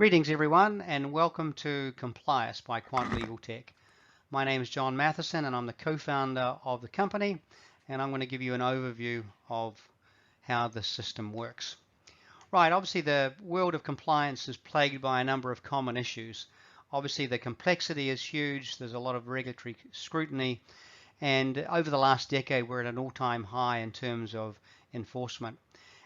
Greetings everyone and welcome to Complius by Quant LegalTech. My name is John Matheson and I'm the co-founder of the company, and I'm going to give you an overview of how the system works. Right, obviously the world of compliance is plagued by a number of common issues. Obviously the complexity is huge, there's a lot of regulatory scrutiny, and over the last decade we're at an all-time high in terms of enforcement.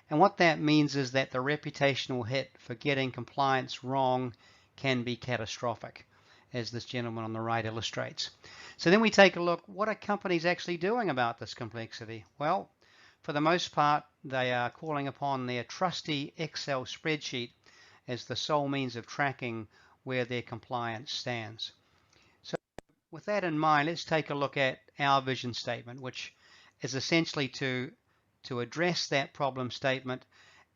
And what that means is that the reputational hit for getting compliance wrong can be catastrophic, as this gentleman on the right illustrates. So then we take a look, what are companies actually doing about this complexity? Well, for the most part, they are calling upon their trusty Excel spreadsheet as the sole means of tracking where their compliance stands. So with that in mind, let's take a look at our vision statement, which is essentially to address that problem statement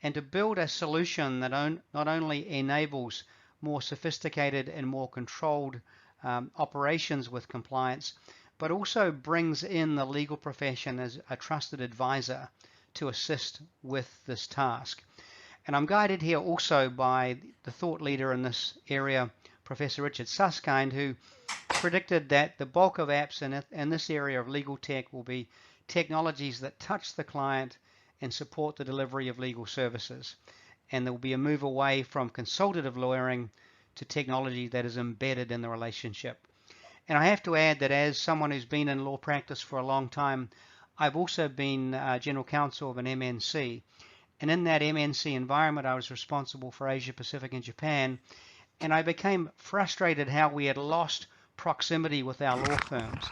and to build a solution that not only enables more sophisticated and more controlled operations with compliance, but also brings in the legal profession as a trusted advisor to assist with this task. And I'm guided here also by the thought leader in this area, Professor Richard Susskind, who predicted that the bulk of apps in this area of legal tech will be technologies that touch the client and support the delivery of legal services. And there will be a move away from consultative lawyering to technology that is embedded in the relationship. And I have to add that as someone who's been in law practice for a long time, I've also been general counsel of an MNC. And in that MNC environment, I was responsible for Asia Pacific and Japan. And I became frustrated how we had lost proximity with our law firms,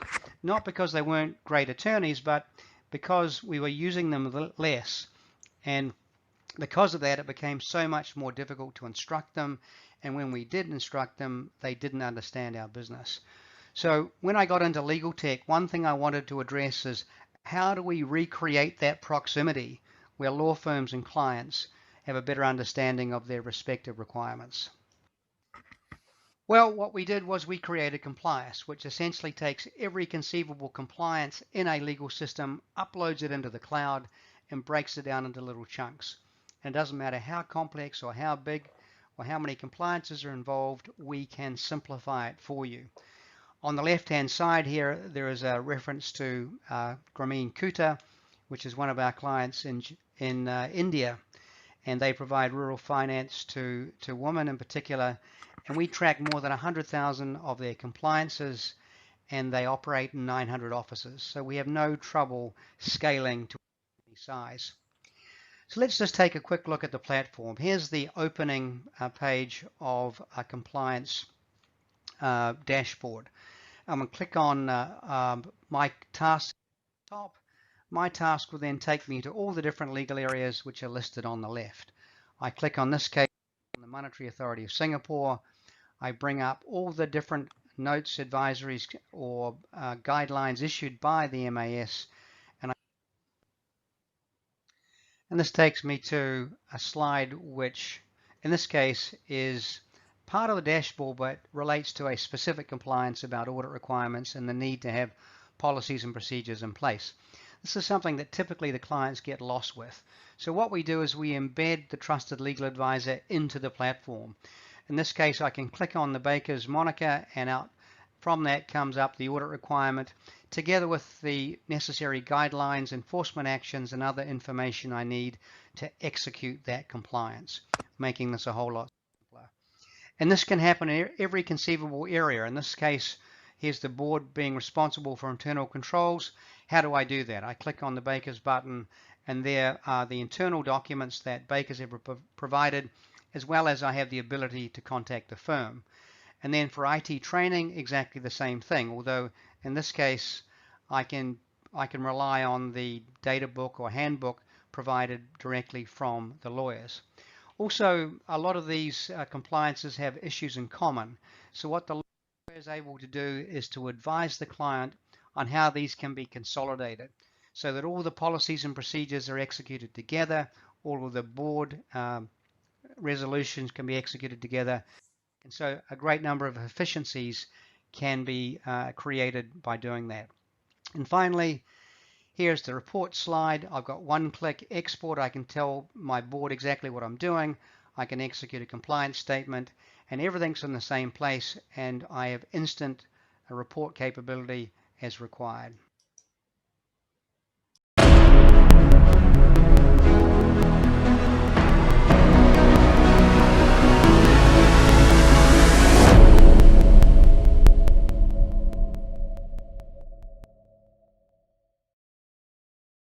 not because they weren't great attorneys, but because we were using them less. And because of that, it became so much more difficult to instruct them. And when we did instruct them, they didn't understand our business. So when I got into legal tech, one thing I wanted to address is how do we recreate that proximity where law firms and clients have a better understanding of their respective requirements. Well, what we did was we created Complius, which essentially takes every conceivable compliance in a legal system, uploads it into the cloud, and breaks it down into little chunks. And it doesn't matter how complex or how big or how many compliances are involved, we can simplify it for you. On the left-hand side here, there is a reference to Grameen Kuta, which is one of our clients in India, and they provide rural finance to women in particular. And we track more than 100,000 of their compliances, and they operate in 900 offices. So we have no trouble scaling to any size. So let's just take a quick look at the platform. Here's the opening page of a compliance dashboard. I'm going to click on my task at the top. My task will then take me to all the different legal areas which are listed on the left. I click on this case on the Monetary Authority of Singapore. I bring up all the different notes, advisories, or guidelines issued by the MAS, and this takes me to a slide which, in this case, is part of the dashboard but relates to a specific compliance about audit requirements and the need to have policies and procedures in place. This is something that typically the clients get lost with. So what we do is we embed the trusted legal advisor into the platform. In this case, I can click on the Baker's moniker, and out from that comes up the audit requirement, together with the necessary guidelines, enforcement actions, and other information I need to execute that compliance, making this a whole lot simpler. And this can happen in every conceivable area. In this case, here's the board being responsible for internal controls. How do I do that? I click on the Baker's button, and there are the internal documents that Baker's have provided, as well as I have the ability to contact the firm. And then for IT training, exactly the same thing, although in this case I can rely on the data book or handbook provided directly from the lawyers. Also, a lot of these compliances have issues in common. So what the lawyer is able to do is to advise the client on how these can be consolidated so that all the policies and procedures are executed together, all of the board resolutions can be executed together, and so a great number of efficiencies can be created by doing that. And finally, here's the report slide. I've got one-click export. I can tell my board exactly what I'm doing. I can execute a compliance statement, and everything's in the same place, and I have instant report capability as required.